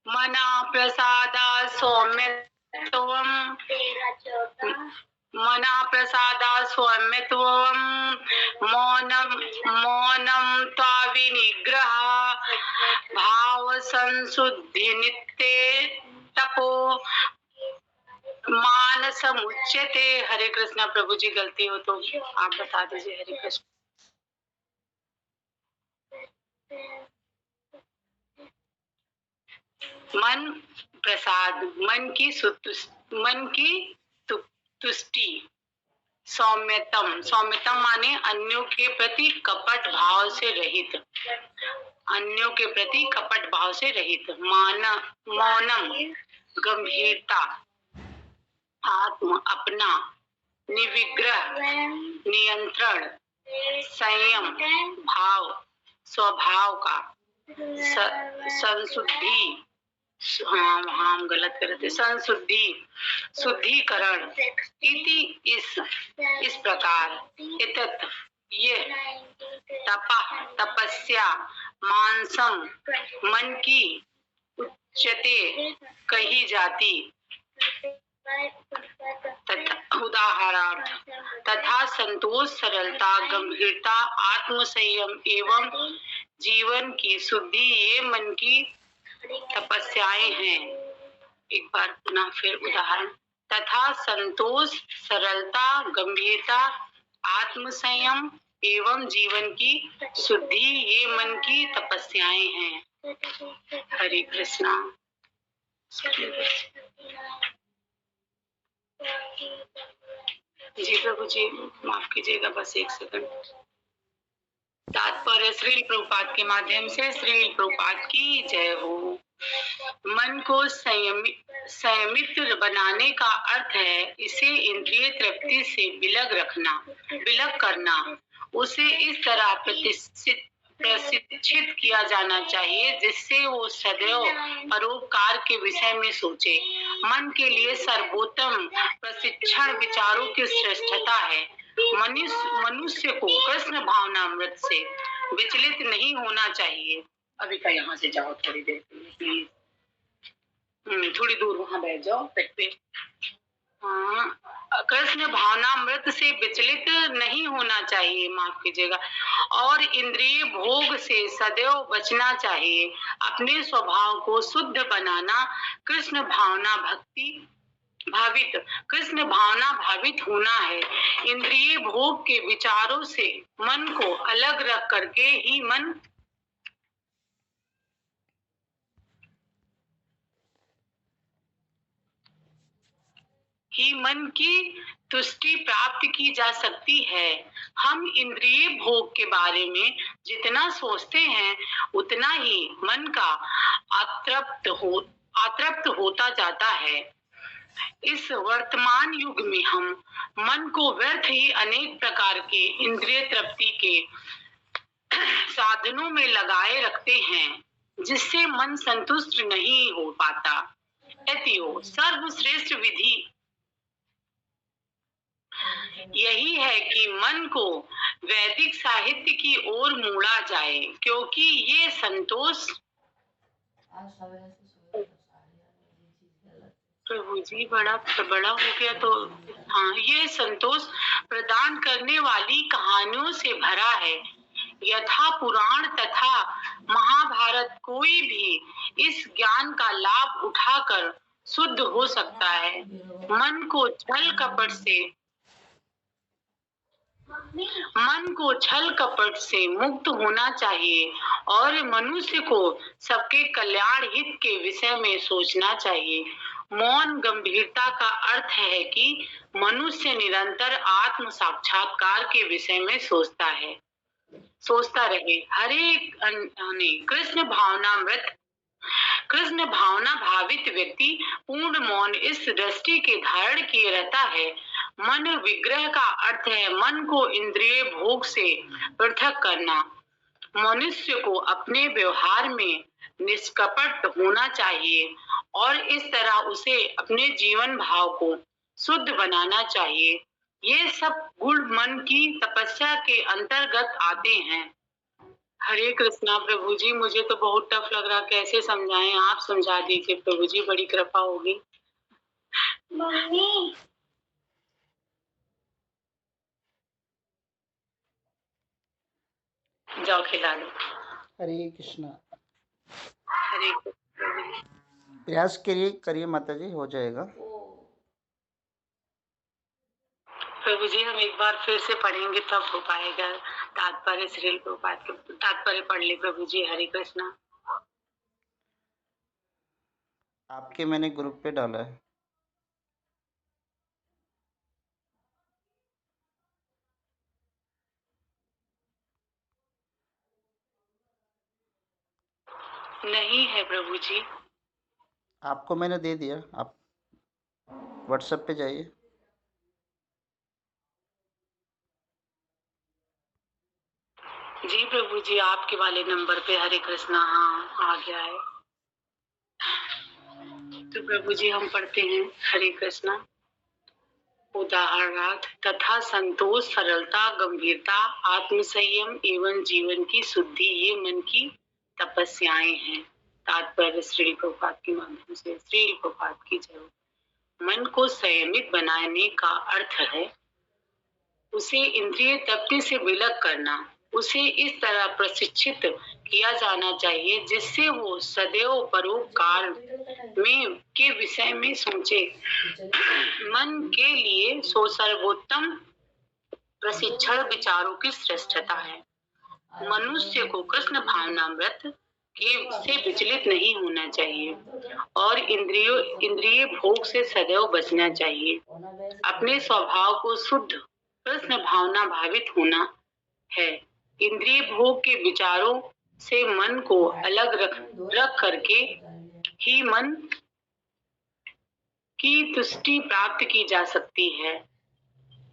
मना प्रसादा सौम्यत्वम् मना प्रसादा सौम्यत्वम् मौनं त्वाविनिग्रह भाव संशुद्धि नित्ये तपो मानस मुच्यते। हरे कृष्णा। प्रभु जी गलती हो तो आप बता दीजिए। हरे कृष्ण। मन प्रसाद, मन की तुष्टि। सौम्यतम, सौम्यतम माने अन्यों के प्रति कपट भाव से रहित, अन्यों के प्रति कपट भाव से रहित। मौनम गंभीरता, आत्म अपना, निविग्रह नियंत्रण, संयम भाव स्वभाव का, संशुद्धि, हम गलत करते, संशुद्धि शुद्धिकरण इति इस प्रकार। इतत ये तपस्या मानसम मन की उच्चते कही जाती। उदाहरणार्थ तथा संतोष सरलता गंभीरता आत्म संयम एवं जीवन की शुद्धि ये मन की तपस्याएं हैं। एक बार पुनः फिर उदाहरण। तथा संतोष सरलता गंभीरता आत्म संयम एवं जीवन की शुद्धि ये मन की तपस्याएं हैं। हरे कृष्णा। जी प्रभु जी माफ कीजिएगा, बस एक सेकंड। तात्पर्य श्रील प्रभुपाद के माध्यम से श्रील प्रभुपाद की जय हो। मन को संयमित बनाने का अर्थ है इसे इंद्रिय तृप्ति से विलग करना। उसे इस तरह प्रशिक्षित किया जाना चाहिए जिससे वो सदैव परोपकार के विषय में सोचे। मन के लिए सर्वोत्तम प्रशिक्षण विचारों की श्रेष्ठता है। मनुष्य को कृष्ण भावनामृत से विचलित नहीं होना चाहिए। अभी का यहाँ से जाओ थोड़ी देर के लिए प्लीज, थोड़ी दूर वहां बैठ जाओ पेट पे। कृष्ण भावनामृत से विचलित नहीं होना चाहिए, माफ कीजिएगा, और इंद्रिय भोग से सदैव बचना चाहिए। अपने स्वभाव को शुद्ध बनाना कृष्ण भावना भावित होना है। इंद्रिय भोग के विचारों से मन को अलग रख करके ही मन की तुष्टि प्राप्त की जा सकती है। हम इंद्रिय भोग के बारे में जितना सोचते हैं उतना ही मन का आतृप्त होता जाता है। इस वर्तमान युग में हम मन को व्यर्थ ही अनेक प्रकार के इंद्रिय तृप्ति के साधनों में लगाए रखते हैं जिससे मन संतुष्ट नहीं हो पाता। अतएव सर्वश्रेष्ठ विधि यही है कि मन को वैदिक साहित्य की ओर मोड़ा जाए, क्योंकि ये संतोष प्रभु जी बड़ा हो गया तो ये संतोष प्रदान करने वाली कहानियों से भरा है। यथा पुराण तथा महाभारत कोई भी इस ज्ञान का लाभ उठाकर शुद्ध हो सकता है। मन को छल कपट से मुक्त होना चाहिए और मनुष्य को सबके कल्याण हित के विषय में सोचना चाहिए। मौन गंभीरता का अर्थ है कि मनुष्य निरंतर आत्म साक्षात्कार के विषय में सोचता रहे। हरे कृष्ण भावना भावित व्यक्ति पूर्ण मौन इस दृष्टि के धारण किए रहता है। मन विग्रह का अर्थ है मन को इंद्रिय भोग से पृथक करना। मनुष्य को अपने व्यवहार में निष्कपट होना चाहिए और इस तरह उसे अपने जीवन भाव को शुद्ध बनाना चाहिए। ये सब गुण मन की तपस्या के अंतर्गत आते हैं। हरे कृष्णा प्रभु जी, मुझे तो बहुत टफ लग रहा, कैसे समझाएं, आप समझा दीजिए प्रभु जी, बड़ी कृपा होगी। मम्मी जाओ खिला लो। हरे कृष्णा। हरे कृष्णा। प्रयास करिए माता जी, हो जाएगा। प्रभु जी हम एक बार फिर से पढ़ेंगे तब हो पाएगा। तात्पर्य श्रील प्रभुपाद के तात्पर्य पढ़ ले प्रभु जी। हरे कृष्णा। आपके मैंने ग्रुप पे डाला है। नहीं है प्रभु जी। आपको मैंने दे दिया, आप व्हाट्सएप पे जाइए। जी प्रभु जी, आपके वाले नंबर पे हरे कृष्णा, हाँ आ गया है। तो प्रभु जी हम पढ़ते हैं हरे कृष्णा। उदाहरणार्थ तथा संतोष, सरलता, गंभीरता, आत्मसंयम एवं जीवन की शुद्धि, ये मन की तपस्याएं हैं। तात्पर्य श्री प्रभुपाद के माध्यम से। श्री प्रभुपाद की जय। मन को संयमित बनाने का अर्थ है उसे इंद्रिय तृप्ति से विलग करना। उसे इस तरह प्रशिक्षित किया जाना चाहिए जिससे वो सदैव परोपकार में के विषय में सोचे। मन के लिए सो सर्वोत्तम प्रशिक्षण विचारों की श्रेष्ठता है। मनुष्य को कृष्ण भावनामृत के से विचलित नहीं होना चाहिए और इंद्रिय भोग से सदैव बचना चाहिए। अपने स्वभाव को शुद्ध कृष्ण भावना भावित होना है। इंद्रिय भोग के विचारों से मन को अलग रख करके ही मन की तुष्टि प्राप्त की जा सकती है।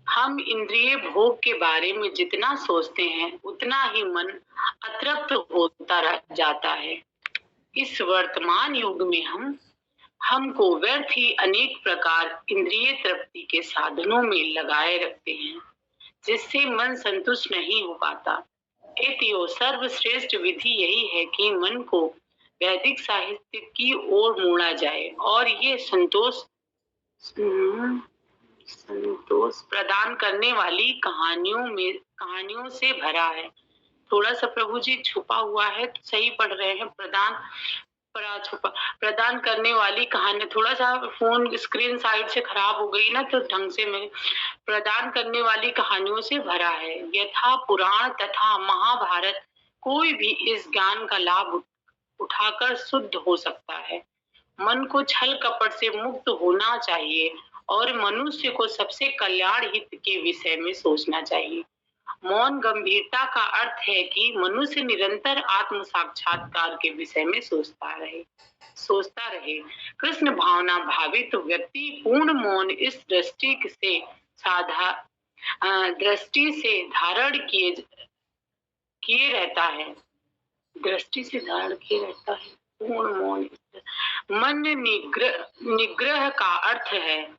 हम इंद्रिय भोग के बारे में जितना सोचते हैं उतना ही मन अतृप्त होता जाता है। इस वर्तमान युग में हमको व्यर्थ ही अनेक प्रकार इंद्रिय तृप्ति के साधनों में लगाए रखते हैं जिससे मन संतुष्ट नहीं हो पाता। एतियो सर्वश्रेष्ठ विधि यही है कि मन को वैदिक साहित्य की ओर मोड़ा जाए और ये संतोष प्रदान करने वाली कहानियों से भरा है। थोड़ा सा प्रभु जी छुपा हुआ है, तो सही पढ़ रहे हैं। प्रदान करने वाली कहानी, थोड़ा सा फोन स्क्रीन साइड से खराब हो गई ना, तो ढंग से मैं प्रदान करने वाली कहानियों से भरा है। यथा पुराण तथा महाभारत, कोई भी इस ज्ञान का लाभ उठाकर शुद्ध हो सकता है। मन को छल कपट से मुक्त होना चाहिए और मनुष्य को सबसे कल्याण हित के विषय में सोचना चाहिए। मौन गंभीरता का अर्थ है कि मनुष्य निरंतर आत्म साक्षात्कार के विषय में सोचता रहे। कृष्ण भावना भावित व्यक्ति पूर्ण मौन इस दृष्टि से धारण किए रहता है। दृष्टि से धारण किए रहता है पूर्ण मौन। मन निग्रह का अर्थ है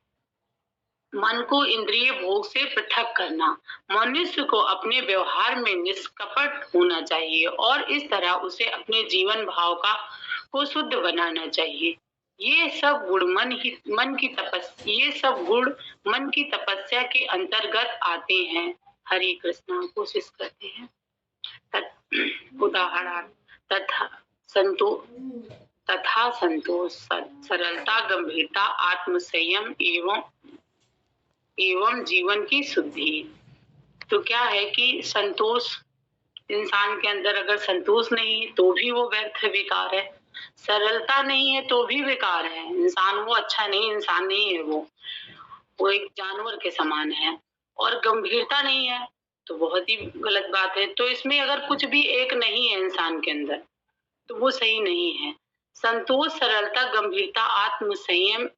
मन को इंद्रिय भोग से पृथक करना। मनुष्य को अपने व्यवहार में निष्कपट होना चाहिए और इस तरह उसे अपने जीवन भाव को शुद्ध बनाना चाहिए। ये सब गुण मन की तपस्या के अंतर्गत आते हैं। हरे कृष्णा। कोशिश करते हैं। उदाहरण तथा संतोष, सरलता, गंभीरता, आत्मसंयम एवं जीवन की शुद्धि। तो क्या है कि संतोष, इंसान के अंदर अगर संतोष नहीं है तो भी वो व्यर्थ बेकार है। सरलता नहीं है तो भी बेकार है इंसान, वो अच्छा नहीं, इंसान नहीं है, वो एक जानवर के समान है। और गंभीरता नहीं है तो बहुत ही गलत बात है। तो इसमें अगर कुछ भी एक नहीं है इंसान के अंदर तो वो सही नहीं है। संतोष, सरलता, गंभीरता, आत्म संयम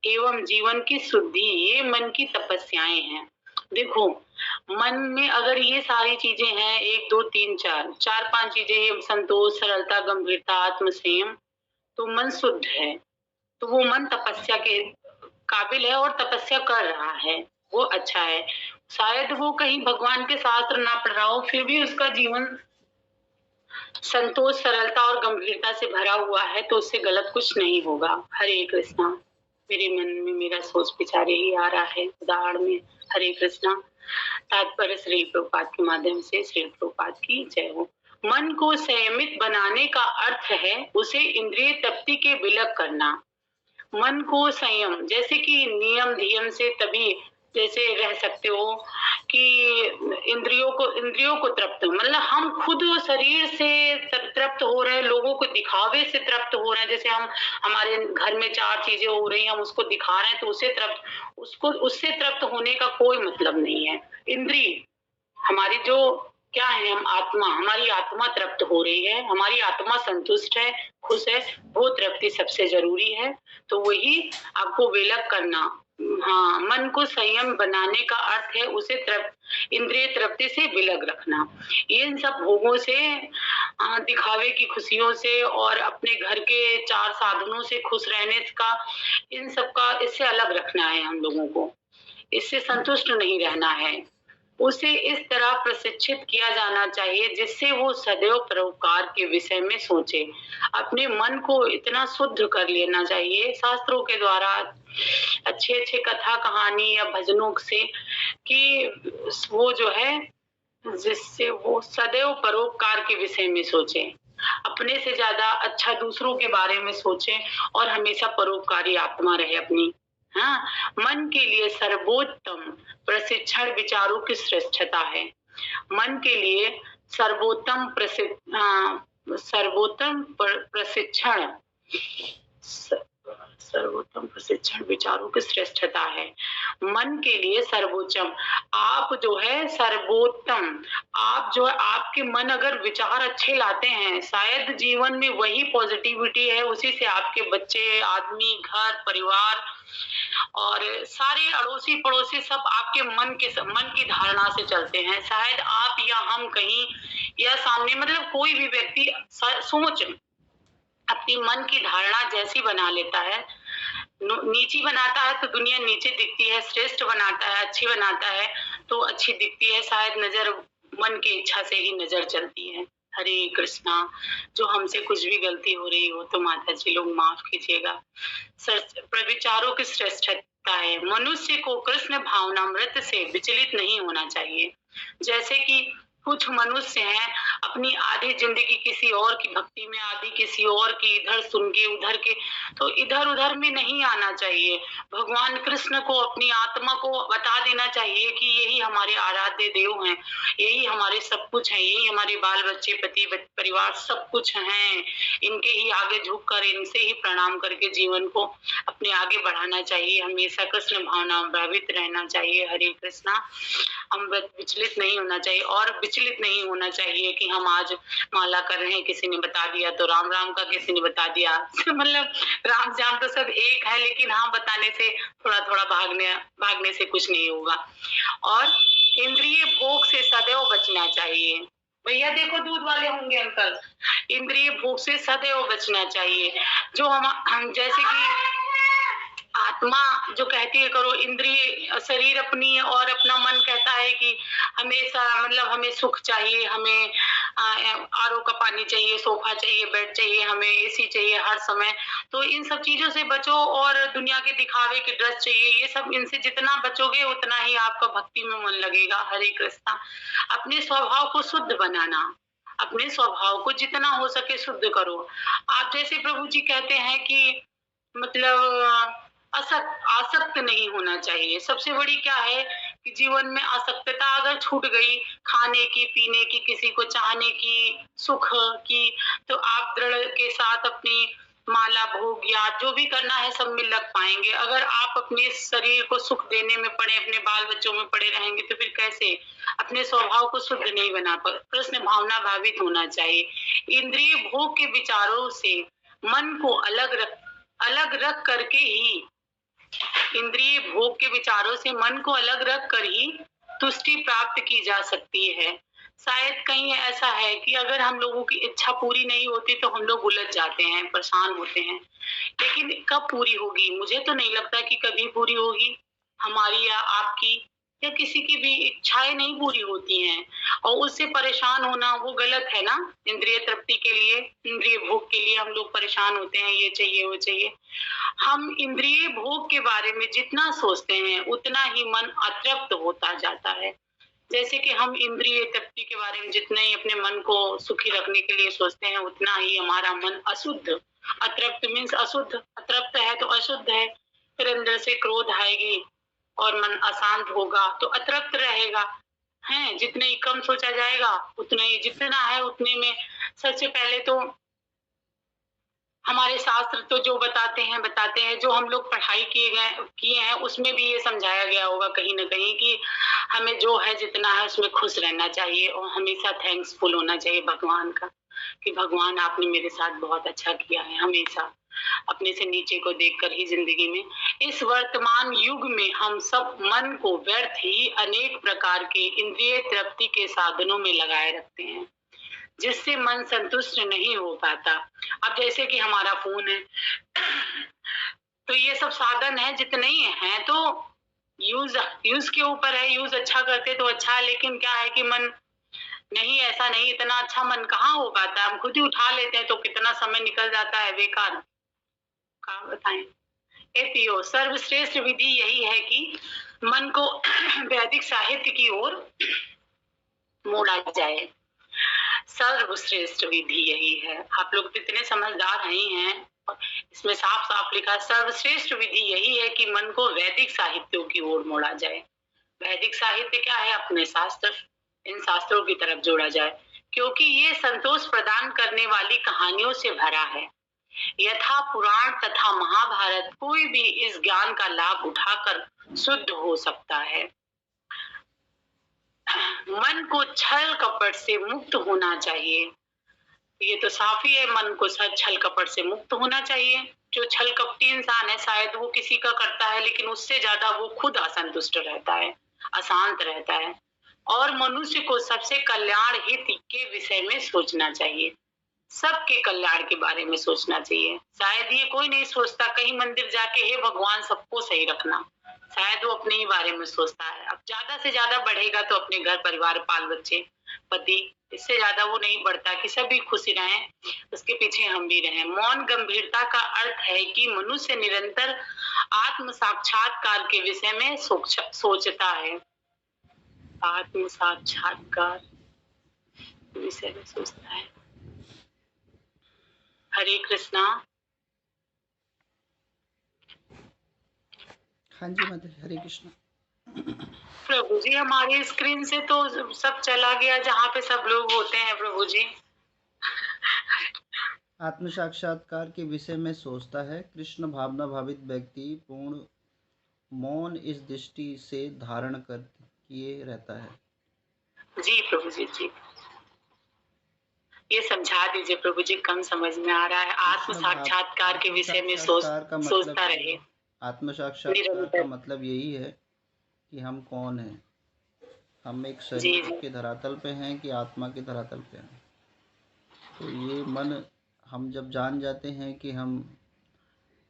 एवं जीवन की शुद्धि, ये मन की तपस्याएं हैं। देखो, मन में अगर ये सारी चीजें हैं, 1 2 3 4 5 चीजें, संतोष, सरलता, गंभीरता, आत्म संयम, तो मन शुद्ध है। तो वो मन तपस्या के काबिल है और तपस्या कर रहा है, वो अच्छा है। शायद वो कहीं भगवान के शास्त्र ना पढ़ रहा हो, फिर भी उसका जीवन संतोष सरलता और गंभीरता से भरा हुआ है तो उससे गलत कुछ नहीं होगा। हरे कृष्णा। मेरे मन में मेरा सोच विचार यही आ रहा है उदाहरण में। हरे कृष्णा। तात्पर्य श्री प्रभुपाद के माध्यम से श्री प्रभुपाद की जय हो। मन को संयमित बनाने का अर्थ है उसे इंद्रिय तृप्ति के विलग करना। मन को संयम जैसे कि नियम धियम से तभी जैसे रह सकते हो कि इंद्रियों को तृप्त मतलब हम खुद शरीर से तृप्त हो रहे हैं, लोगों को दिखावे से तृप्त हो रहे हैं। जैसे हम हमारे घर में 4 चीजें हो रही हैं, हम उसको दिखा रहे हैं तो उससे तृप्त होने का कोई मतलब नहीं है। इंद्रिय हमारी जो क्या है, हम आत्मा, हमारी आत्मा तृप्त हो रही है, हमारी आत्मा संतुष्ट है, खुश है, वो तृप्ति सबसे जरूरी है। तो वही आपको विलग करना। हाँ, मन को संयम बनाने का अर्थ है उसे इंद्रिय तृप्ति से विलग रखना। इन सब भोगों से, दिखावे की खुशियों से और अपने घर के 4 साधनों से खुश रहने का, इन सब का इससे अलग रखना है हम लोगों को। इससे संतुष्ट नहीं रहना है। उसे इस तरह प्रशिक्षित किया जाना चाहिए जिससे वो सदैव परोपकार के विषय में सोचे। अपने मन को इतना शुद्ध कर लेना चाहिए शास्त्रों के द्वारा, अच्छे कथा कहानी या भजनों से, कि वो जो है जिससे वो सदैव परोपकार के विषय में सोचे, अपने से ज्यादा अच्छा दूसरों के बारे में सोचे और हमेशा परोपकारी आत्मा रहे अपनी। हाँ, मन के लिए सर्वोत्तम प्रशिक्षण विचारों की श्रेष्ठता है। मन के लिए सर्वोत्तम प्रशिक्षण विचारों की श्रेष्ठता है। मन के लिए सर्वोच्चम, आप जो है सर्वोत्तम, आप जो है आपके मन अगर विचार अच्छे लाते हैं, शायद जीवन में वही पॉजिटिविटी है, उसी से आपके बच्चे, आदमी, घर, परिवार और सारे अड़ोसी पड़ोसी सब आपके मन की धारणा से चलते हैं। शायद आप या हम कहीं या सामने मतलब कोई भी व्यक्ति सोच अपनी मन की धारणा जैसी बना लेता है, नीची बनाता है तो दुनिया नीचे दिखती है, श्रेष्ठ बनाता है, अच्छी बनाता है तो अच्छी दिखती है। शायद नजर मन की इच्छा से ही नजर चलती है। हरे कृष्णा। जो हमसे कुछ भी गलती हो रही हो तो माता जी लोग माफ कीजिएगा। विचारों की श्रेष्ठता है। मनुष्य को कृष्ण भावनामृत से विचलित नहीं होना चाहिए। जैसे कि कुछ मनुष्य हैं अपनी आधी जिंदगी किसी और की भक्ति में, आधी किसी और की, इधर सुन के उधर के, तो इधर उधर में नहीं आना चाहिए। भगवान कृष्ण को अपनी आत्मा को बता देना चाहिए कि यही हमारे आराध्य देव हैं, यही हमारे सब कुछ हैं, यही हमारे बाल बच्चे, पति परिवार सब कुछ हैं। इनके ही आगे झुक कर, इनसे ही प्रणाम करके जीवन को अपने आगे बढ़ाना चाहिए। हमेशा कृष्ण भावना भावित रहना चाहिए। हरे कृष्णा। हम विचलित नहीं होना चाहिए और विचलित नहीं होना चाहिए कि हम आज माला कर रहे हैं, किसी ने बता दिया तो राम राम का किसी ने बता दिया मतलब राम जाम तो सब एक है, लेकिन हाँ बताने से थोड़ा थोड़ा भागने से कुछ नहीं होगा। और इंद्रिय भोग से सदैव बचना चाहिए। भैया देखो दूध वाले होंगे अंकल। इंद्रिय भोग से सदैव बचना चाहिए। जो हम जैसे कि आत्मा जो कहती है करो, इंद्रिय शरीर अपनी और अपना मन कहता है कि हमेशा मतलब हमें सुख चाहिए, हमें आरओ का पानी चाहिए, सोफा चाहिए, बेड चाहिए, हमें एसी चाहिए हर समय। तो इन सब चीजों से बचो और दुनिया के दिखावे के ड्रेस चाहिए, ये सब इनसे जितना बचोगे उतना ही आपका भक्ति में मन लगेगा। हरे कृष्णा। अपने स्वभाव को शुद्ध बनाना, अपने स्वभाव को जितना हो सके शुद्ध करो। आप जैसे प्रभु जी कहते हैं कि मतलब आसक्त नहीं होना चाहिए। सबसे बड़ी क्या है कि जीवन में आसक्तता अगर छूट गई, खाने की, पीने की, किसी को चाहने की, सुख की, तो आप दृढ़ के साथ अपनी माला भोग या जो भी करना है सब में लग पाएंगे। अगर आप अपने शरीर को सुख देने में पड़े, अपने बाल बच्चों में पड़े रहेंगे तो फिर कैसे? अपने स्वभाव को शुद्ध नहीं बना पाए। कृष्ण भावना भावित होना चाहिए। इंद्रिय भोग के विचारों से मन को अलग रख करके ही, इंद्रिय भोग के विचारों से मन को अलग रख कर ही तुष्टि प्राप्त की जा सकती है। शायद कहीं ऐसा है कि अगर हम लोगों की इच्छा पूरी नहीं होती तो हम लोग उलझ जाते हैं, परेशान होते हैं। लेकिन कब पूरी होगी? मुझे तो नहीं लगता कि कभी पूरी होगी, हमारी या आपकी। या किसी की भी इच्छाएं नहीं पूरी होती हैं और उससे परेशान होना वो गलत है ना। इंद्रिय तृप्ति के लिए, इंद्रिय भोग के लिए हम लोग परेशान होते हैं, ये चाहिए वो चाहिए। हम इंद्रिय भोग के बारे में जितना सोचते हैं उतना ही मन अतृप्त होता जाता है। जैसे कि हम इंद्रिय तृप्ति के बारे में जितना ही अपने मन को सुखी रखने के लिए सोचते हैं उतना ही हमारा मन अशुद्ध, अतृप्त मीन्स अशुद्ध, अतृप्त है तो अशुद्ध है। फिर अंदर से क्रोध आएगी और मन अशांत होगा तो अतृप्त रहेगा। है जितने ही कम सोचा जाएगा उतना ही, जितना है उतने में। सबसे पहले तो हमारे शास्त्र तो जो बताते हैं, जो हम लोग पढ़ाई किए हैं उसमें भी ये समझाया गया होगा कहीं न कहीं कि हमें जो है जितना है उसमें खुश रहना चाहिए और हमेशा थैंक्सफुल होना चाहिए भगवान का, कि भगवान आपने मेरे साथ बहुत अच्छा किया है। हमेशा अपने से नीचे को देखकर ही जिंदगी में। इस वर्तमान युग में हम सब मन को व्यर्थ ही अनेक प्रकार के इंद्रिय तृप्ति के साधनों में लगाए रखते हैं, जिससे मन संतुष्ट नहीं हो पाता। अब जैसे कि हमारा फोन है तो ये सब साधन है, जितने ही हैं तो यूज के ऊपर है। यूज अच्छा करते तो अच्छा है, लेकिन क्या है कि मन नहीं, ऐसा नहीं, इतना अच्छा मन कहाँ हो पाता है। हम खुद ही उठा लेते हैं तो कितना समय निकल जाता है बेकार, क्या बताएं। एतियो सर्वश्रेष्ठ विधि यही है कि मन को वैदिक साहित्य की ओर मोड़ा जाए। सर्वश्रेष्ठ विधि यही है। आप लोग तो इतने समझदार नहीं हैं, इसमें साफ साफ लिखा है सर्वश्रेष्ठ विधि यही है कि मन को वैदिक साहित्यों की ओर मोड़ा जाए। वैदिक साहित्य क्या है? अपने शास्त्र, इन शास्त्रों की तरफ जोड़ा जाए, क्योंकि ये संतोष प्रदान करने वाली कहानियों से भरा है। यथा पुराण तथा महाभारत, कोई भी इस ज्ञान का लाभ उठाकर शुद्ध हो सकता है। मन को छल कपट से मुक्त होना चाहिए। ये तो साफ ही है, मन को छल कपट से मुक्त होना चाहिए। जो छल कपटी इंसान है शायद वो किसी का करता है, लेकिन उससे ज्यादा वो खुद असंतुष्ट रहता है, अशांत रहता है। और मनुष्य को सबसे कल्याण हित के विषय में सोचना चाहिए, सबके कल्याण के बारे में सोचना चाहिए। शायद ये कोई नहीं सोचता, कहीं मंदिर जाके हे भगवान सबको सही रखना, शायद वो अपने ही बारे में सोचता है। अब ज्यादा से ज्यादा बढ़ेगा तो अपने घर परिवार, बाल बच्चे, पति, इससे ज्यादा वो नहीं बढ़ता कि सभी खुशी रहें, उसके पीछे हम भी रहें। मौन गंभीरता का अर्थ है कि मनुष्य निरंतर आत्म साक्षात्कार के विषय में सोचता है। आत्म साक्षात्कार के विषय में सोचता है। हरे कृष्णा। हाँ जी माता, हरे कृष्ण। प्रभु जी हमारी स्क्रीन से तो सब चला गया जहाँ पे सब लोग होते हैं प्रभु जी। आत्म साक्षात्कार के विषय में सोचता है। कृष्ण भावना भावित व्यक्ति पूर्ण मौन इस दृष्टि से धारण कर किए रहता है। जी प्रभु जी, जी ये समझा दीजिए प्रभु जी, कम समझ में आ रहा है। आत्म साक्षात्कार के विषय में सोचता रहे। आत्म साक्षात्कार का मतलब यही है कि हम कौन हैं। हम एक शरीर के धरातल पे हैं कि आत्मा के धरातल पे हैं। तो ये मन हम जब जान जाते हैं कि हम,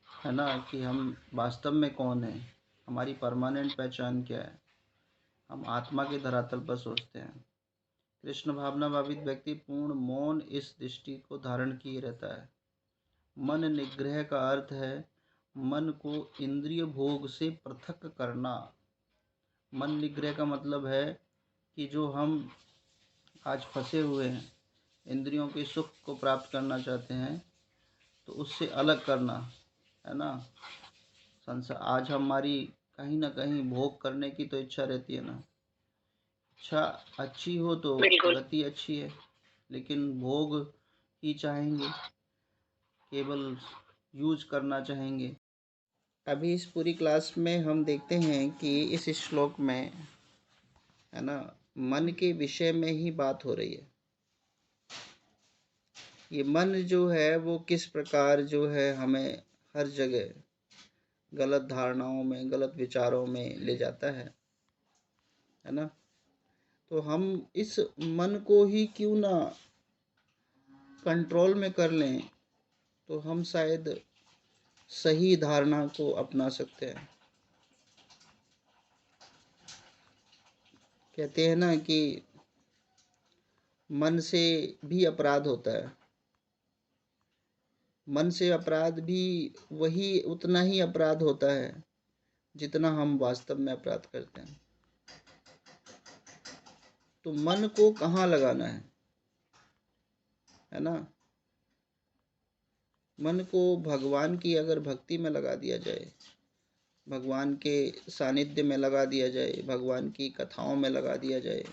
है ना, कि हम वास्तव में कौन हैं, हमारी परमानेंट पहचान क्या है, हम आत्मा के धरातल पर सोचते हैं। कृष्ण भावना भावित व्यक्ति पूर्ण मौन इस दृष्टि को धारण किए रहता है। मन निग्रह का अर्थ है मन को इंद्रिय भोग से पृथक करना। मन निग्रह का मतलब है कि जो हम आज फंसे हुए हैं, इंद्रियों के सुख को प्राप्त करना चाहते हैं, तो उससे अलग करना, है ना। संसार आज हमारी कहीं ना कहीं भोग करने की तो इच्छा रहती है ना। इच्छा अच्छी हो तो गति अच्छी है, लेकिन भोग ही चाहेंगे, केवल यूज करना चाहेंगे। अभी इस पूरी क्लास में हम देखते हैं कि इस श्लोक में, है ना, मन के विषय में ही बात हो रही है। ये मन जो है वो किस प्रकार जो है हमें हर जगह गलत धारणाओं में, गलत विचारों में ले जाता है ना। तो हम इस मन को ही क्यों ना कंट्रोल में कर लें, तो हम शायद सही धारणा को अपना सकते हैं। कहते हैं ना कि मन से भी अपराध होता है। मन से अपराध भी वही उतना ही अपराध होता है जितना हम वास्तव में अपराध करते हैं। तो मन को कहाँ लगाना है ना? मन को भगवान की अगर भक्ति में लगा दिया जाए, भगवान के सानिध्य में लगा दिया जाए, भगवान की कथाओं में लगा दिया जाए,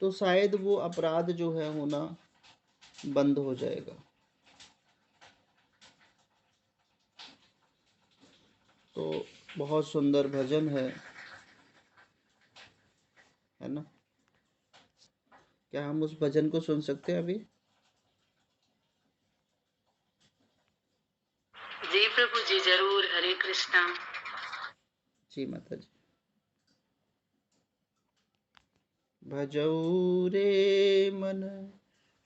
तो शायद वो अपराध जो है होना बंद हो जाएगा। तो बहुत सुंदर भजन है ना? क्या हम उस भजन को सुन सकते हैं अभी? जी प्रभु जी, जरूर। हरे कृष्णा। जी माता जी। भजऊ रे मन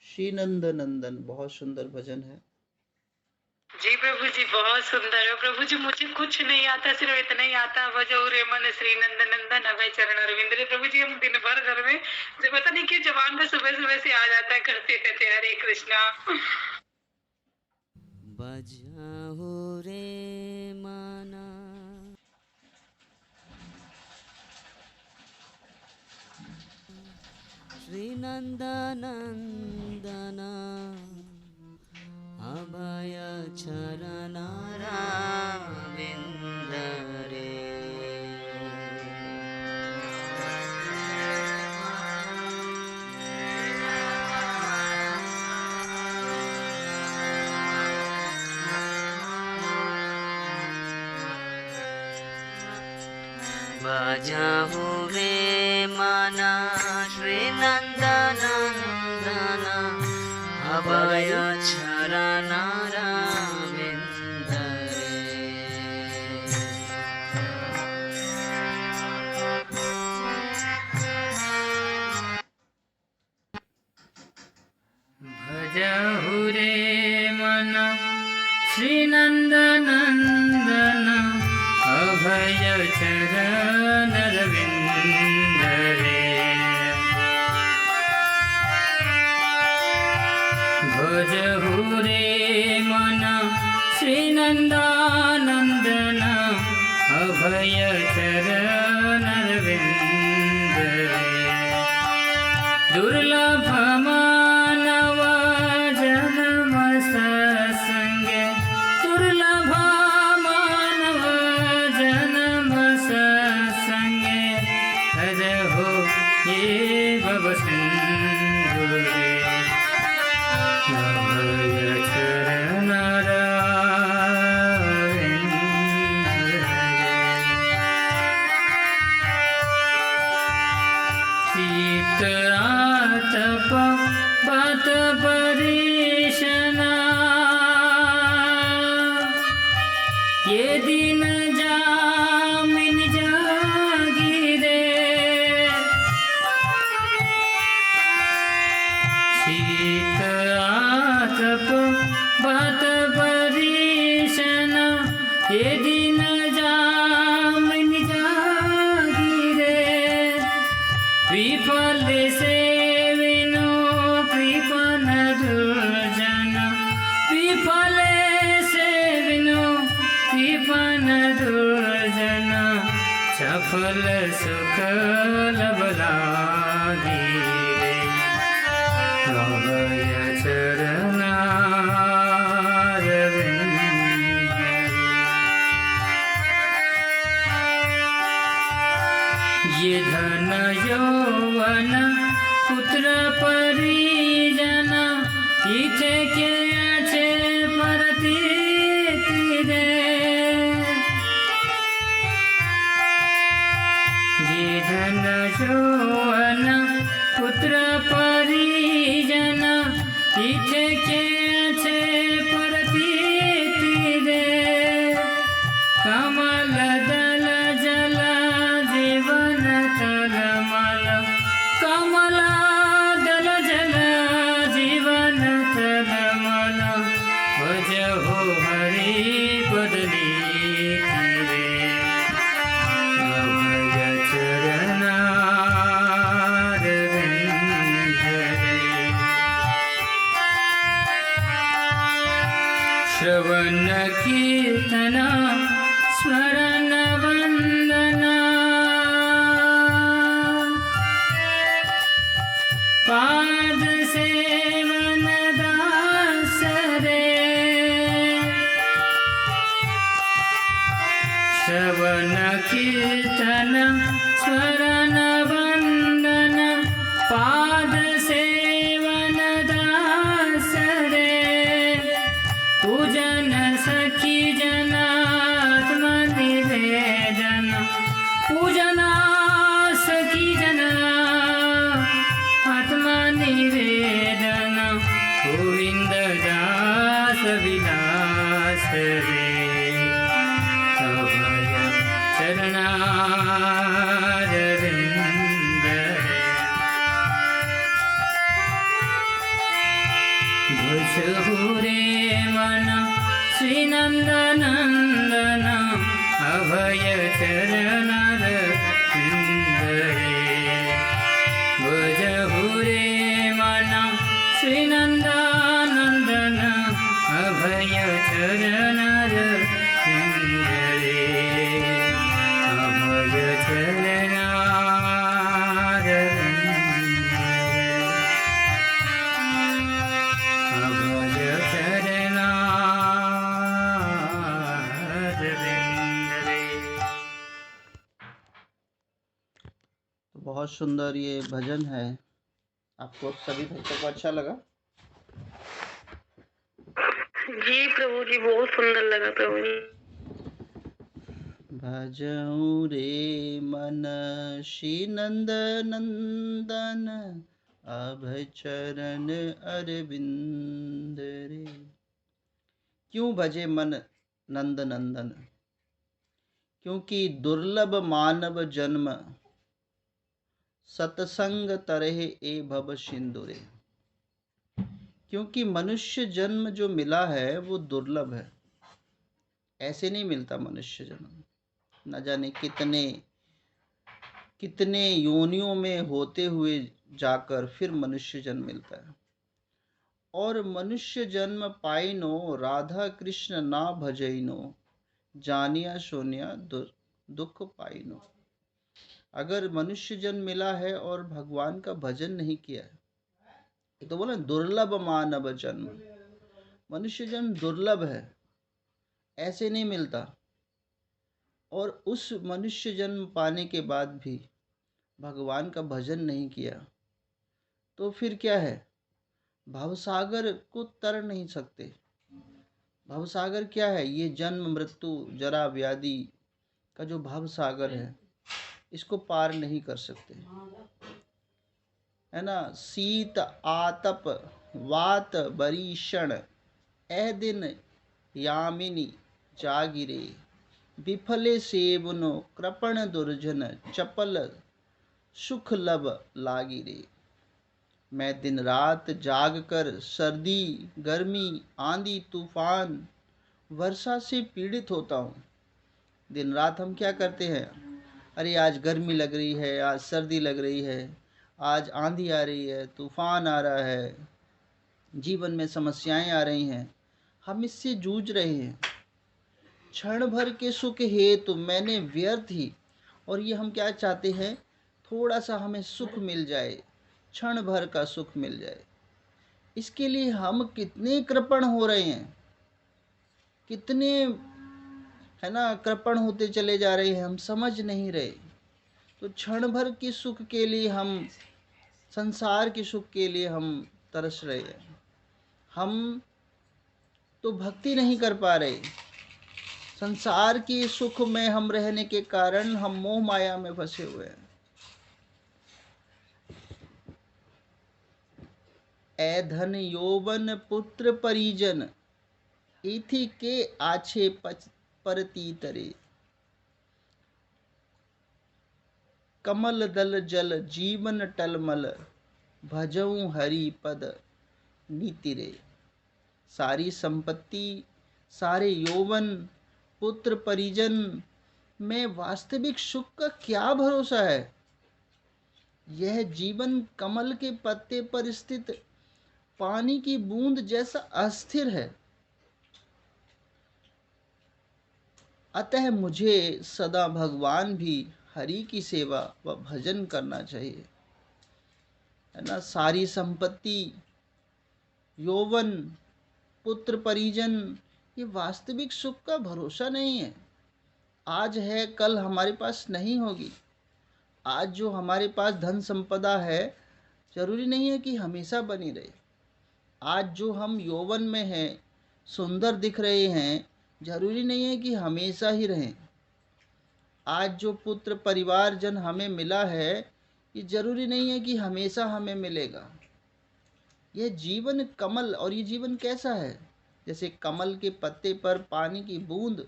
श्री नंद नंदन, बहुत सुंदर भजन है। जी प्रभु जी, बहुत सुंदर है प्रभु जी। मुझे कुछ नहीं आता, सिर्फ इतना ही आता, भजऊ रे मन श्री नंद नंदन अभय चरण अरविंद रे। प्रभु जी, हम दिन भर घर में पता नहीं क्यों जबान पे सुबह सुबह से आ जाता है, करते रहते हरे कृष्णा। भजऊ रे मन श्री नंद नंदन अभय चरण अरविंद रे। भजहु रे मन श्री नंद नंदन अभय चरण अरविंद रे। भजहु रे मन श्री नंद नंदन अभय चरण अरविंद रे। भजहु रे मन श्री नंद नंदन अभय चरण अरविंद रे। दुर्लभ मानव जन्म सत्संगे, दुर्लभ मानव जन्म सत्संगे, भजहु ये भव सिंधु रे। अभय चरण अरविंद रे। शीत आतप बात परेशना, ये दिन जामिन जागीरे। शीत आतप बात परेशना, ये दिन जामिन जागीरे। विफल से विनो कृपण दुर्जन, विफल से विनो कृपण दुर्जन, सफल सुख लब लागी रे। अभय चरण अरविंद रे। ये धन यौवन पुत्र परिजन, इथे के अच्छे परतीति रे। ये धन यौवन पुत्र परिजन, इथे के अच्छे परतीति रे। कमल दल जल जीवन तलमल, कमल दल जल जीवन तलमल, भजहु हरि पद नीति रे। अभय चरण कीर्तन स्मरण वंदना पाद सेवन दास रे श्रवण कीर्तन स्मरण वंदन पाद सेवन दास रे पूजन सखी जनात्म निवेदन पूजना सखी जना आत्मा निवेदन गोविंद दास विलास रे अभय चरणारविंद रे घुसहुरे मन श्री नंदनंदन अभय चरणारविंद रे भजहुरे मन श्री नंदनंदन अभय चरणारविंद रे अभय चरणारविंद रे अभय चरणारविंद रे। तो बहुत सुंदर ये भजन है। आपको सभी भक्तों को अच्छा लगा? जी प्रभु जी, बहुत सुंदर लगा प्रभु जी। भजऊ रे मन श्री नंद नंदन अभय चरण अरविंद रे। क्यों भजे मन नंद नंदन? क्योंकि दुर्लभ मानव जन्म सतसंग तरह ए भव सिंधु रे। क्योंकि मनुष्य जन्म जो मिला है वो दुर्लभ है, ऐसे नहीं मिलता मनुष्य जन्म। न जाने कितने कितने योनियों में होते हुए जाकर फिर मनुष्य जन्म मिलता है। और मनुष्य जन्म पाइनो राधा कृष्ण ना भजइनो जानिया सोनिया दुख पाइनो। अगर मनुष्य जन्म मिला है और भगवान का भजन नहीं किया है, तो बोला दुर्लभ मानव जन्म। मनुष्य जन्म दुर्लभ है, ऐसे नहीं मिलता। और उस मनुष्य जन्म पाने के बाद भी भगवान का भजन नहीं किया तो फिर क्या है? भवसागर को तर नहीं सकते। भवसागर क्या है? ये जन्म मृत्यु जरा व्याधि का जो भवसागर है, इसको पार नहीं कर सकते, है ना। शीत आतप वात बरीषण ए दिन यामिनी जागिरे विफले सेवनो कृपण दुर्जन चपल सुख लब लागिरे। मैं दिन रात जाग कर सर्दी गर्मी आंधी तूफान वर्षा से पीड़ित होता हूँ। दिन रात हम क्या करते हैं? अरे आज गर्मी लग रही है, आज सर्दी लग रही है, आज आंधी आ रही है, तूफान आ रहा है, जीवन में समस्याएं आ रही हैं, हम इससे जूझ रहे हैं। क्षण भर के सुख हेतु मैंने व्यर्थ ही, और ये हम क्या चाहते हैं? थोड़ा सा हमें सुख मिल जाए, क्षण भर का सुख मिल जाए। इसके लिए हम कितने कृपण हो रहे हैं, कितने, है ना, कृपण होते चले जा रहे हैं, हम समझ नहीं रहे। तो क्षण भर के सुख के लिए हम, संसार के सुख के लिए हम तरस रहे हैं। हम तो भक्ति नहीं कर पा रहे। संसार के सुख में हम रहने के कारण हम मोह माया में फंसे हुए हैं। ए धन यौवन पुत्र परिजन इथि के आछे परती तरे। कमल दल जल जीवन टलमल भजऊं हरि पद नीति रे। सारी संपत्ति, सारे यौवन, पुत्र परिजन में वास्तविक सुख का क्या भरोसा है? यह जीवन कमल के पत्ते पर स्थित पानी की बूंद जैसा अस्थिर है। अतः मुझे सदा भगवान भी हरि की सेवा व भजन करना चाहिए, है ना। सारी संपत्ति, यौवन, पुत्र परिजन, ये वास्तविक सुख का भरोसा नहीं है। आज है, कल हमारे पास नहीं होगी। आज जो हमारे पास धन संपदा है, जरूरी नहीं है कि हमेशा बनी रहे। आज जो हम यौवन में हैं, सुंदर दिख रहे हैं, जरूरी नहीं है कि हमेशा ही रहें। आज जो पुत्र परिवार जन हमें मिला है, ये जरूरी नहीं है कि हमेशा हमें मिलेगा। यह जीवन कमल, और ये जीवन कैसा है? जैसे कमल के पत्ते पर पानी की बूंद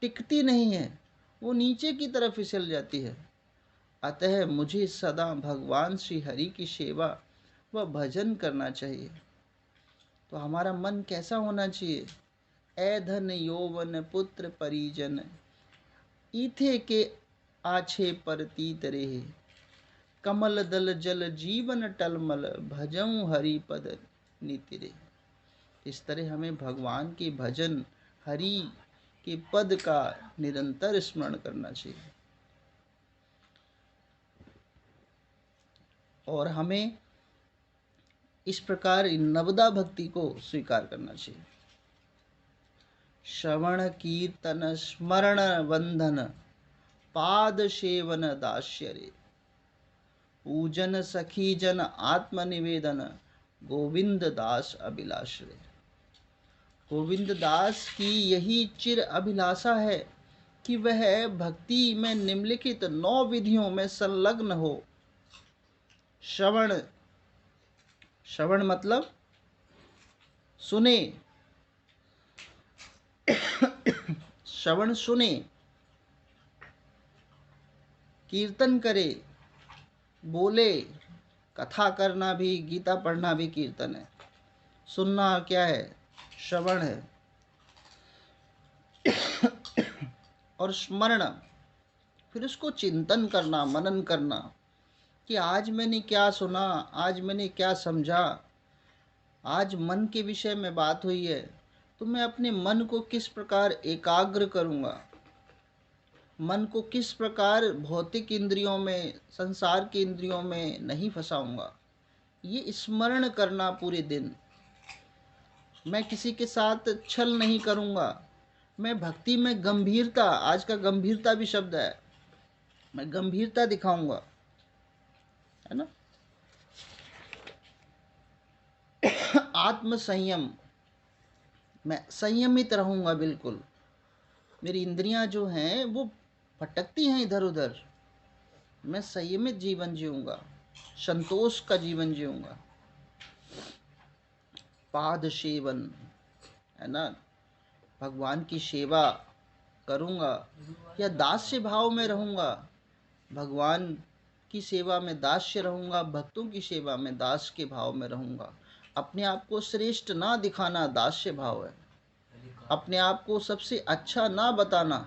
टिकती नहीं है, वो नीचे की तरफ फिसल जाती है। अतः मुझे सदा भगवान श्री हरि की सेवा व भजन करना चाहिए। तो हमारा मन कैसा होना चाहिए? ए धन यौवन पुत्र परिजन, ईथे के आछे परतीत रेहे, कमल दल जल जीवन टलमल, भजऊं हरि पद नीतिरे। इस तरह हमें भगवान के भजन, हरि के पद का निरंतर स्मरण करना चाहिए, और हमें इस प्रकार नवदा भक्ति को स्वीकार करना चाहिए। श्रवण कीर्तन स्मरण वंदन, पाद सेवन दास्य रे, पूजन सखी जन आत्मनिवेदन, गोविंद दास अभिलाष रे। गोविंद दास की यही चिर अभिलाषा है कि वह भक्ति में निम्नलिखित 9 विधियों में संलग्न हो। श्रवण, श्रवण मतलब सुने, श्रवण सुने, कीर्तन करे, बोले। कथा करना भी, गीता पढ़ना भी कीर्तन है। सुनना क्या है? श्रवण है। और स्मरण, फिर उसको चिंतन करना, मनन करना कि आज मैंने क्या सुना, आज मैंने क्या समझा। आज मन के विषय में बात हुई है, तो मैं अपने मन को किस प्रकार एकाग्र करूँगा, मन को किस प्रकार भौतिक इंद्रियों में, संसार की इंद्रियों में नहीं फंसाऊंगा। ये स्मरण करना पूरे दिन। मैं किसी के साथ छल नहीं करूँगा। मैं भक्ति में गंभीरता, आज का गंभीरता भी शब्द है, मैं गंभीरता दिखाऊंगा, है ना। आत्म संयम, मैं संयमित रहूंगा बिल्कुल। मेरी इंद्रियां जो हैं वो भटकती हैं इधर उधर, मैं संयमित जीवन जीऊंगा, संतोष का जीवन जीऊंगा। पाद सेवन, है ना, भगवान की सेवा करूंगा, या दास्य भाव में रहूंगा। भगवान की सेवा में दास्य रहूंगा, भक्तों की सेवा में दास के भाव में रहूंगा। अपने आप को श्रेष्ठ ना दिखाना दास्य भाव है। अपने आप को सबसे अच्छा ना बताना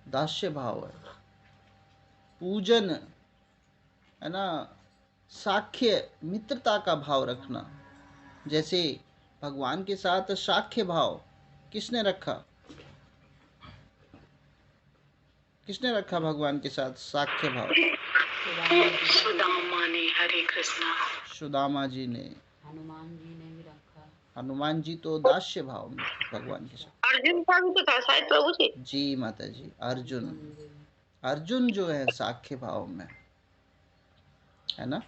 दास्य भाव है। पूजन, है ना, साख्य, मित्रता का भाव रखना। जैसे भगवान के साथ साख्य भाव किसने रखा? किसने रखा भगवान के साथ साख्य भाव? सुदामा ने। हरे कृष्णा। सुदामा जी ने, हनुमान जी ने भी रखा। हनुमान जी तो दास्य भाव में भगवान के साथ। अर्जुन का भी तो था शायद प्रभु जी। जी माता जी। अर्जुन, अर्जुन जो है साख्य भाव में, है ना।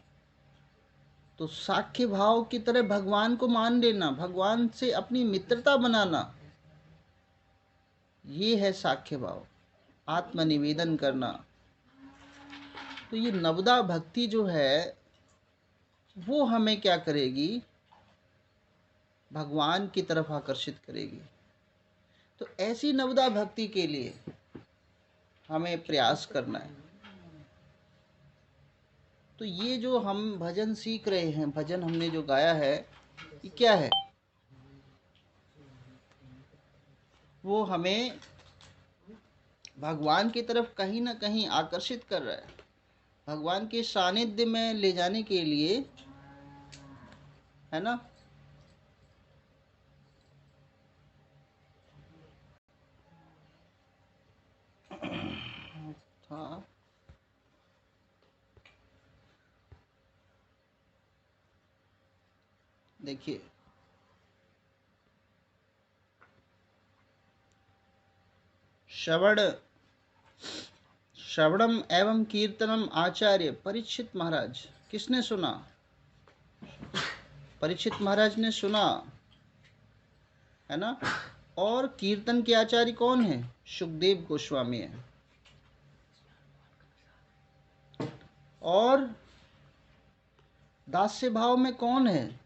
तो साख्य भाव की तरह भगवान को मान लेना, भगवान से अपनी मित्रता बनाना, ये है साख्य भाव। आत्मनिवेदन करना। तो ये नवदा भक्ति जो है वो हमें क्या करेगी? भगवान की तरफ आकर्षित करेगी। तो ऐसी नवदा भक्ति के लिए हमें प्रयास करना है। तो ये जो हम भजन सीख रहे हैं, भजन हमने जो गाया है, ये क्या है? वो हमें भगवान की तरफ कहीं ना कहीं आकर्षित कर रहा है, भगवान के सानिध्य में ले जाने के लिए, है ना। हाँ, देखिए श्रवण श्रवणम एवं कीर्तनम आचार्य परीक्षित महाराज। किसने सुना? परीक्षित महाराज ने सुना, है ना। और कीर्तन के आचार्य कौन है? सुखदेव गोस्वामी है। और दास्य भाव में कौन है?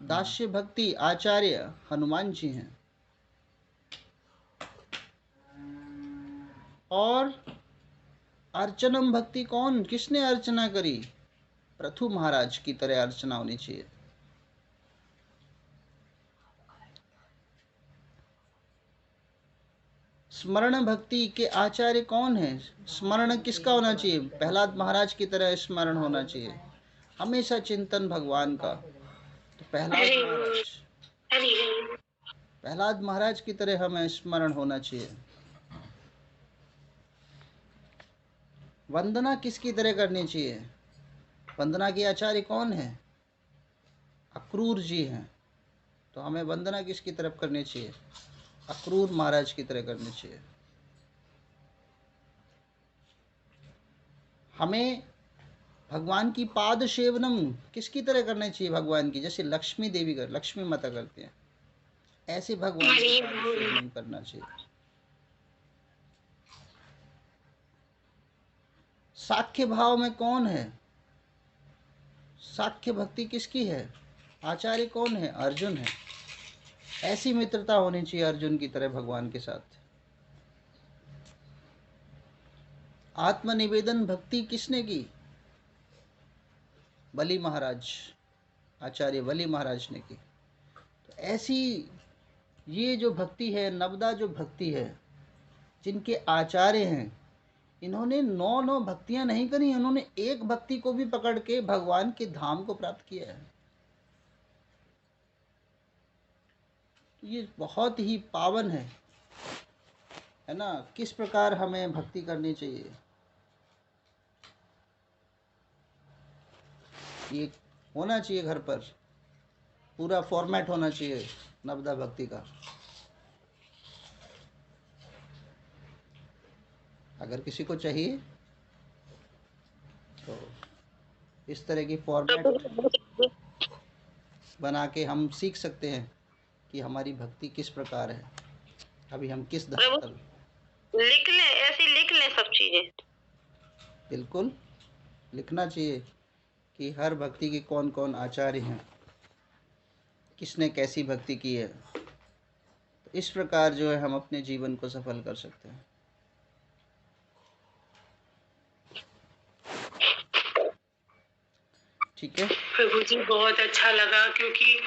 दास्य भक्ति आचार्य हनुमान जी हैं। और अर्चनम भक्ति कौन, किसने अर्चना करी? पृथु महाराज की तरह अर्चना होनी चाहिए। स्मरण भक्ति के आचार्य कौन है? स्मरण किसका होना चाहिए? प्रहलाद महाराज की तरह स्मरण होना चाहिए, हमेशा चिंतन भगवान का। तो प्रहलाद महाराज की तरह हमें स्मरण होना चाहिए। वंदना किसकी तरह करनी चाहिए? वंदना के आचार्य कौन है? अक्रूर जी हैं। तो हमें वंदना किसकी तरफ करनी चाहिए? अक्रूर महाराज की तरह करनी चाहिए। हमें भगवान की पाद सेवनम किसकी तरह करनी चाहिए? भगवान की, जैसे लक्ष्मी देवी कर, लक्ष्मी माता करते हैं, ऐसे भगवान की पाद सेवनम करना चाहिए। साख्य भाव में कौन है? साख्य भक्ति किसकी है? आचार्य कौन है? अर्जुन है। ऐसी मित्रता होनी चाहिए अर्जुन की तरह भगवान के साथ। आत्मनिवेदन भक्ति किसने की? बलि महाराज, आचार्य बलि महाराज ने की। तो ऐसी ये जो भक्ति है, नवदा जो भक्ति है, जिनके आचार्य हैं, इन्होंने 9 भक्तियां नहीं करी, इन्होंने एक भक्ति को भी पकड़ के भगवान के धाम को प्राप्त किया है। ये बहुत ही पावन है ना। किस प्रकार हमें भक्ति करनी चाहिए, ये होना चाहिए घर पर, पूरा फॉर्मेट होना चाहिए नवदा भक्ति का। अगर किसी को चाहिए तो इस तरह की फॉर्मेट बना के हम सीख सकते हैं कि हमारी भक्ति किस प्रकार है, अभी हम किस धरातल। लिख ले, ऐसे लिख ले सब चीजें। बिल्कुल लिखना चाहिए कि हर भक्ति के कौन कौन आचार्य हैं, किसने कैसी भक्ति की है। तो इस प्रकार जो है हम अपने जीवन को सफल कर सकते हैं। ठीक है प्रभु जी, बहुत अच्छा लगा, क्योंकि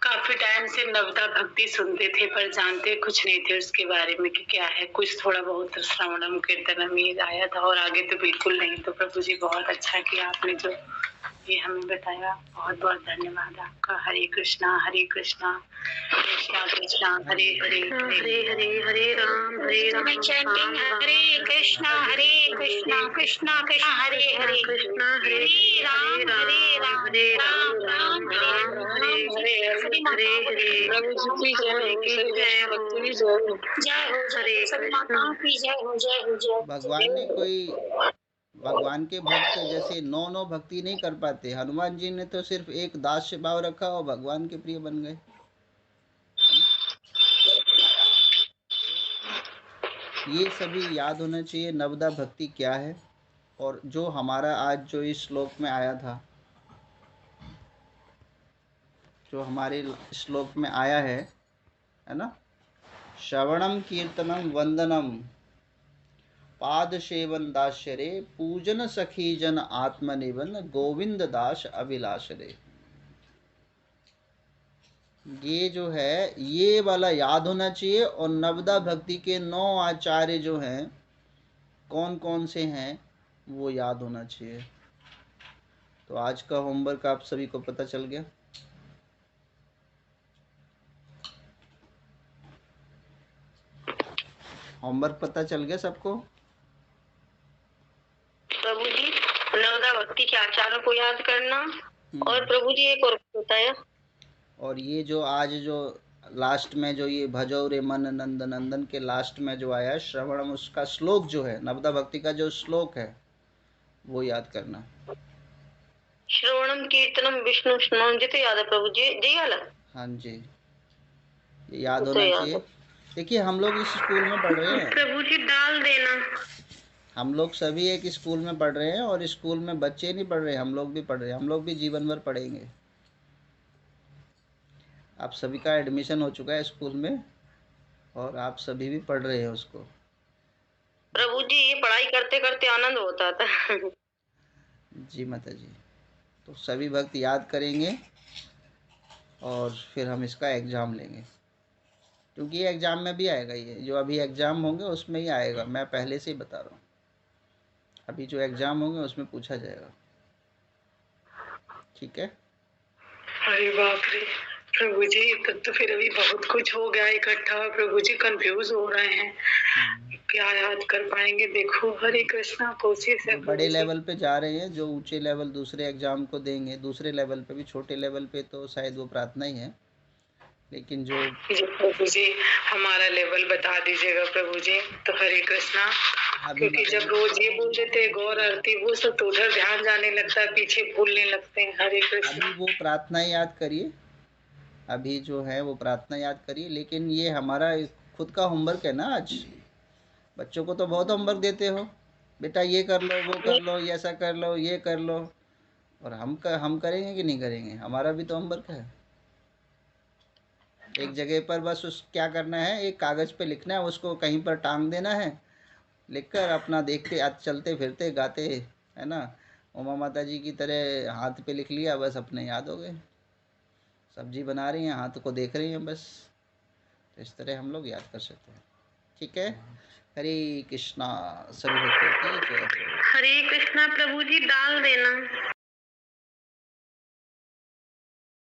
काफी टाइम से नवदा भक्ति सुनते थे पर जानते कुछ नहीं थे उसके बारे में कि क्या है। कुछ थोड़ा बहुत श्रवणम कीर्तनम ये आया था और आगे तो बिल्कुल नहीं। तो प्रभु जी बहुत अच्छा किया आपने जो ये हमें बताया। बहुत बहुत धन्यवाद आपका। हरे कृष्णा कृष्णा कृष्णा हरे हरे, हरे हरे, हरे राम हरे कृष्णा कृष्णा कृष्णा हरे हरे, कृष्णा हरे राम हरे राम राम हरे हरे, हरे हरे। प्रभु जी की जय हो, जय हो, हरे कृष्णा की जय हो, जय हो, जय। भगवान ने कोई भगवान के भक्त जैसे 9 भक्ति नहीं कर पाते। हनुमान जी ने तो सिर्फ एक दास्य भाव रखा और भगवान के प्रिय बन गए। ये सभी याद होना चाहिए नवदा भक्ति क्या है। और जो हमारा आज जो इस श्लोक में आया था, जो हमारे श्लोक में आया है ना, श्रवणम कीर्तनम वंदनम पाद सेवन दास्य रे, पूजन सखी जन आत्मनिवन, गोविंद दास अभिलाष रे। ये जो है ये वाला याद होना चाहिए। और नवदा भक्ति के 9 आचार्य जो हैं, कौन कौन से हैं, वो याद होना चाहिए। तो आज का होमवर्क आप सभी को पता चल गया। होमवर्क पता चल गया सबको? भक्ति के आचार्यों को याद करना। और प्रभु जी एक और होता है, और ये जो आज जो लास्ट में जो ये भजो रे मन नंद नंदन के लास्ट में जो आया है श्रवणम, उसका श्लोक जो है नवदा भक्ति का जो श्लोक है वो याद करना। श्रवणम कीर्तनम विष्णु स्मरणम, जी तो याद है प्रभु जी, जी याद है। हाँ जी, ये याद तो होना याद चाहिए। है। देखिए हम लोग इस स्कूल में पढ़ रहे हैं, प्रभु जी डाल देना। हम लोग सभी एक स्कूल में पढ़ रहे हैं, और स्कूल में बच्चे नहीं पढ़ रहे, हम लोग भी पढ़ रहे हैं, हम लोग भी जीवन भर पढ़ेंगे। आप सभी का एडमिशन हो चुका है स्कूल में और आप सभी भी पढ़ रहे हैं उसको। प्रभु जी ये पढ़ाई करते करते आनंद होता था। जी माता जी, तो सभी भक्त याद करेंगे और फिर हम इसका एग्ज़ाम लेंगे, क्योंकि ये एग्ज़ाम में भी आएगा, ये जो अभी एग्ज़ाम होंगे उसमें ही आएगा, मैं पहले से ही बता रहा हूँ। अभी जो एग्ज़ाम होंगे उसमें पूछा जाएगा, ठीक है। अरे बाप रे प्रभु जी, तब तो फिर अभी बहुत कुछ हो गया इकट्ठा। प्रभु जी कंफ्यूज हो रहे हैं, क्या याद कर पाएंगे। देखो हरे कृष्णा, कोशिश है। जो बड़े लेवल पे जा रहे हैं, जो ऊंचे लेवल दूसरे एग्ज़ाम को देंगे, दूसरे लेवल पे भी, छोटे लेवल पे तो शायद वो प्रार्थना ही है, लेकिन जो प्रभु जी हमारा लेवल बता दीजिएगा प्रभु जी। तो हरे कृष्णा, क्योंकि जब रोज ये बोल देते हैं गौर आरती, वो सब तो उधर ध्यान जाने लगता है, पीछे भूलने लगते हैं। हरे कृष्णा। अभी वो प्रार्थना याद करिए, अभी जो है वो प्रार्थना याद करिए, लेकिन ये हमारा खुद का होमवर्क है ना। आज बच्चों को तो बहुत होमवर्क देते हो, बेटा ये कर लो, वो कर लो, ये ऐसा कर लो, ये कर लो, और हम करेंगे कि नहीं करेंगे? हमारा भी तो होमवर्क है। एक जगह पर बस उस क्या करना है, एक कागज़ पे लिखना है, उसको कहीं पर टांग देना है, लिखकर अपना देखते आज चलते फिरते गाते, है ना, उमा माता जी की तरह हाथ पे लिख लिया, बस अपने याद हो गए। सब्जी बना रही हैं, हाथ को देख रही हैं बस, तो इस तरह हम लोग याद कर सकते हैं, ठीक है। हरे कृष्णा, सभी भक्तों की जय हो। हरे कृष्णा प्रभु जी डाल देना।